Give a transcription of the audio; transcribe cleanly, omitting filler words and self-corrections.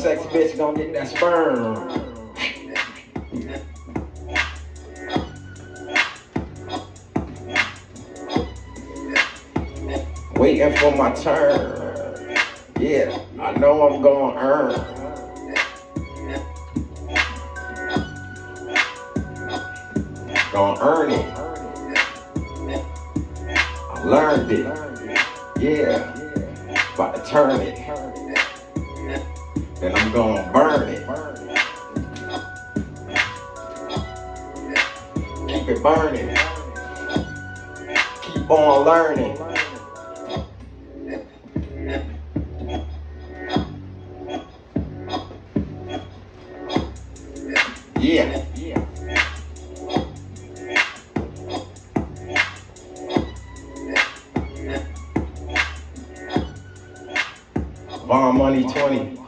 sexy bitch gonna get that sperm. Waiting for my turn. Yeah, I know I'm gonna earn. Gonna earn it. I learned it. Yeah, about to turn it. Then I'm gonna burn it. Keep it burning. Keep on learning. Yeah. Von Money 20.